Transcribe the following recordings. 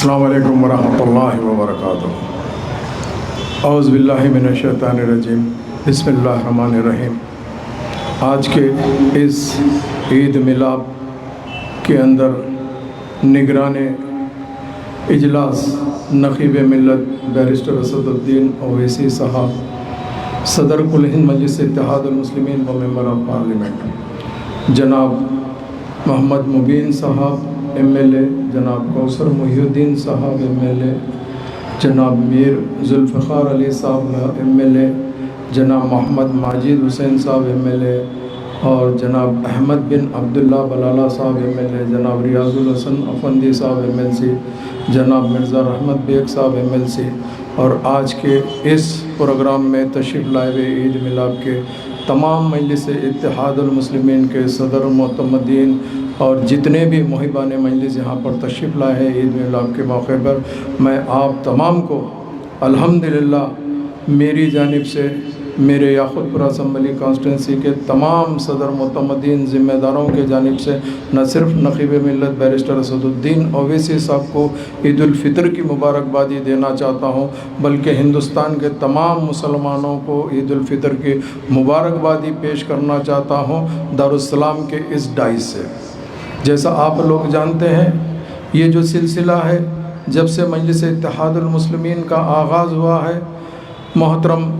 السلام علیکم ورحمۃ اللہ وبرکاتہ۔ اعوذ باللہ من الشیطان الرجیم، بسم اللہ الرحمن الرحیم۔ آج کے اس عید میلاد کے اندر نگران اجلاس نقیب ملت بیرسٹر اسد الدین اویسی صاحب، صدر کل ہند مجلس اتحاد المسلمین و ممبر آف پارلیمنٹ جناب محمد مبین صاحب ایم ایل اے، جناب کوثر محی الدین صاحب ایم ایل اے، جناب میر ذوالفقار علی صاحب ایم ایل اے، جناب محمد ماجد حسین صاحب ایم ایل اے، اور جناب احمد بن عبداللہ بلالہ صاحب ایم ایل اے، جناب ریاض الحسن افندی صاحب ایم ایل سی، جناب مرزا رحمت بیگ صاحب ایم ایل سی، اور آج کے اس پروگرام میں تشریف لائے ہوئے عید میلاد کے تمام مجلس اتحاد المسلمین کے صدر معتمدین اور جتنے بھی محبان مجلس یہاں پر تشریف لائے ہیں عید میلاد کے موقع پر، میں آپ تمام کو الحمدللہ میری جانب سے، میرے یاقوت پورہ اسمبلی کانسٹیٹنسی کے تمام صدر معتمدین ذمہ داروں کے جانب سے نہ صرف نقیب ملت بیرسٹر اسد الدین اویسی صاحب کو عید الفطر کی مبارکبادی دینا چاہتا ہوں، بلکہ ہندوستان کے تمام مسلمانوں کو عید الفطر کی مبارکبادی پیش کرنا چاہتا ہوں دارالسلام کے اس ڈائز سے۔ جیسا آپ لوگ جانتے ہیں، یہ جو سلسلہ ہے جب سے مجلس اتحاد المسلمین کا آغاز ہوا ہے، محترم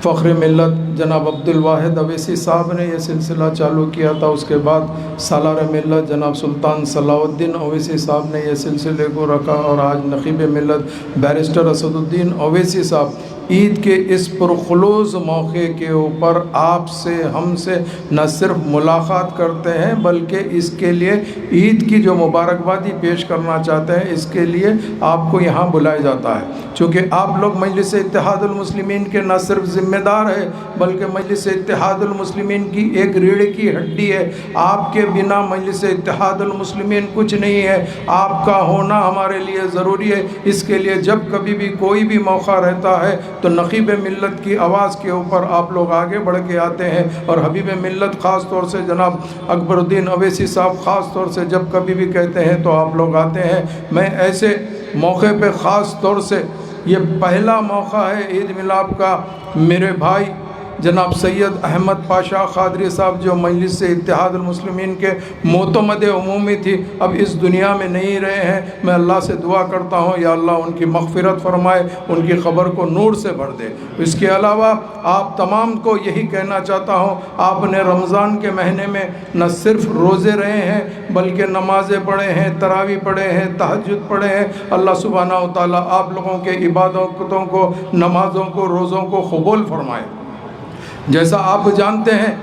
فخر ملت جناب عبدالواحد اویسی صاحب نے یہ سلسلہ چالو کیا تھا، اس کے بعد سالار ملت جناب سلطان صلاح الدین اویسی صاحب نے یہ سلسلے کو رکھا، اور آج نقیب ملت بیرسٹر اسد الدین اویسی صاحب عید کے اس پرخلوص موقع کے اوپر آپ سے، ہم سے نہ صرف ملاقات کرتے ہیں بلکہ اس کے لیے عید کی جو مبارکبادی پیش کرنا چاہتے ہیں، اس کے لیے آپ کو یہاں بلایا جاتا ہے۔ چونکہ آپ لوگ مجلس اتحاد المسلمین کے نہ صرف ذمہ دار ہیں بلکہ مجلس اتحاد المسلمین کی ایک ریڑھ کی ہڈی ہے۔ آپ کے بنا مجلس اتحاد المسلمین کچھ نہیں ہے، آپ کا ہونا ہمارے لیے ضروری ہے۔ اس کے لیے جب کبھی بھی کوئی بھی موقع رہتا ہے تو نقیب ملت کی آواز کے اوپر آپ لوگ آگے بڑھ کے آتے ہیں، اور حبیب ملت خاص طور سے جناب اکبر الدین اویسی صاحب خاص طور سے جب کبھی بھی کہتے ہیں تو آپ لوگ آتے ہیں۔ میں ایسے موقع پہ خاص طور سے، یہ پہلا موقع ہے عید میلاد کا، میرے بھائی جناب سید احمد پاشا قادری صاحب جو مجلس سے اتحاد المسلمین کے معتمد عمومی تھی، اب اس دنیا میں نہیں رہے ہیں۔ میں اللہ سے دعا کرتا ہوں یا اللہ ان کی مغفرت فرمائے، ان کی قبر کو نور سے بھر دے۔ اس کے علاوہ آپ تمام کو یہی کہنا چاہتا ہوں، آپ نے رمضان کے مہینے میں نہ صرف روزے رہے ہیں بلکہ نمازیں پڑھے ہیں، تراویح پڑھے ہیں، تہجد پڑھے ہیں۔ اللہ سبحانہ و تعالیٰ آپ لوگوں کے عبادتوں کو، نمازوں کو، روزوں کو قبول فرمائے۔ جیسا آپ جانتے ہیں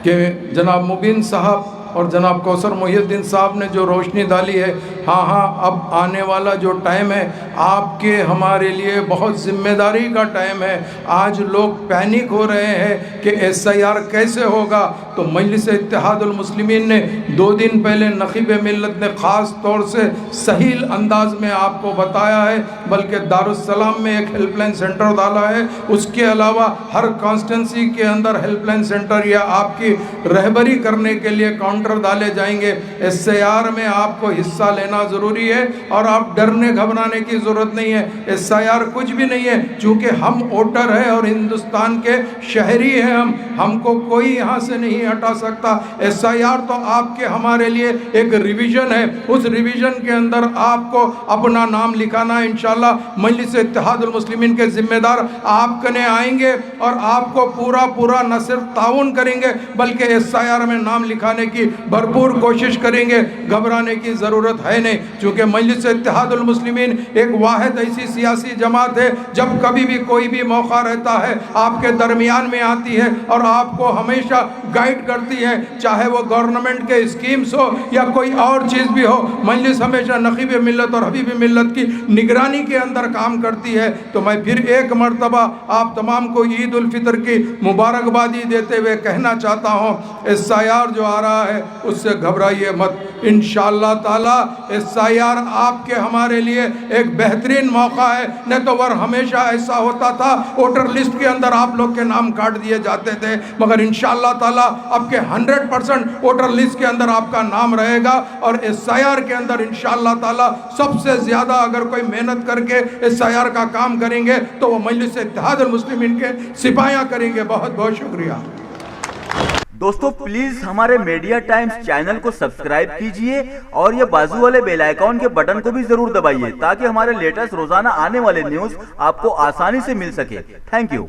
کہ جناب مبین صاحب اور جناب کوثر محی الدین صاحب نے جو روشنی ڈالی ہے، ہاں اب آنے والا جو ٹائم ہے آپ کے ہمارے لیے بہت ذمہ داری کا ٹائم ہے۔ آج لوگ پینک ہو رہے ہیں کہ ایس آئی آر کیسے ہوگا، تو مجلس اتحاد المسلمین نے 2 دن پہلے نقیب ملت نے خاص طور سے صحیح انداز میں آپ کو بتایا ہے، بلکہ دارالسلام میں ایک ہیلپ لائن سینٹر ڈالا ہے۔ اس کے علاوہ ہر کانسٹیٹنسی کے اندر ہیلپ لائن سینٹر یا آپ کی رہبری کرنے کے لیے کاؤنٹر ڈالے جائیں گے۔ ایس آئی آر میں آپ کو حصہ لینا ضروری ہے، اور آپ ڈرنے گھبرانے کی ضرورت نہیں ہے۔ ایس آئی آر کچھ بھی نہیں ہے، چونکہ ہم ووٹر ہیں اور ہندوستان کے شہری ہیں، ہم کو کوئی یہاں سے نہیں ہٹا سکتا۔ ایس آئی آر تو آپ کے ہمارے لیے ایک ریویژن ہے، اس ریویژن کے اندر آپ کو اپنا نام لکھانا ہے۔ انشاءاللہ مجلس اتحاد المسلمین کے ذمہ دار آپ کنے آئیں گے اور آپ کو پورا نہ صرف تعاون کریں گے بلکہ ایس آئی آر میں نام لکھانے کی بھرپور کوشش کریں گے۔ گھبرانے کی ضرورت ہے نہیں، چونکہ مجلس اتحاد المسلمین ایک واحد ایسی سیاسی جماعت ہے، جب کبھی بھی کوئی بھی موقع رہتا ہے آپ کے درمیان میں آتی ہے اور آپ کو ہمیشہ گائیڈ کرتی ہے، چاہے وہ گورنمنٹ کے اسکیمز ہو یا کوئی اور چیز بھی ہو۔ مجلس ہمیشہ نقیب ملت اور حبیب ملت کی نگرانی کے اندر کام کرتی ہے۔ تو میں پھر ایک مرتبہ آپ تمام کو عید الفطر کی مبارکبادی دیتے ہوئے کہنا چاہتا ہوں، ایس آئی آر جو آ رہا ہے اس سے گھبرائیے مت۔ انشاءاللہ تعالی SIR آپ کے ہمارے لیے ایک بہترین موقع ہے، نہیں تو ہمیشہ ایسا ہوتا تھا ووٹر لسٹ کے اندر آپ لوگ کے نام کاٹ دیے جاتے تھے، مگر انشاءاللہ تعالیٰ آپ کے 100% ووٹر لسٹ کے اندر آپ کا نام رہے گا، اور SIR کے اندر انشاءاللہ تعالیٰ سب سے زیادہ اگر کوئی محنت کر کے SIR کا کام کریں گے تو وہ مجلس اتحاد المسلمین کے سپاہیاں کریں گے۔ بہت بہت شکریہ۔ دوستو پلیز ہمارے میڈیا ٹائمز چینل کو سبسکرائب کیجئے اور یہ بازو والے بیل آئیکن کے بٹن کو بھی ضرور دبائیے تاکہ ہمارے لیٹسٹ روزانہ آنے والے نیوز آپ کو آسانی سے مل سکے۔ Thank you.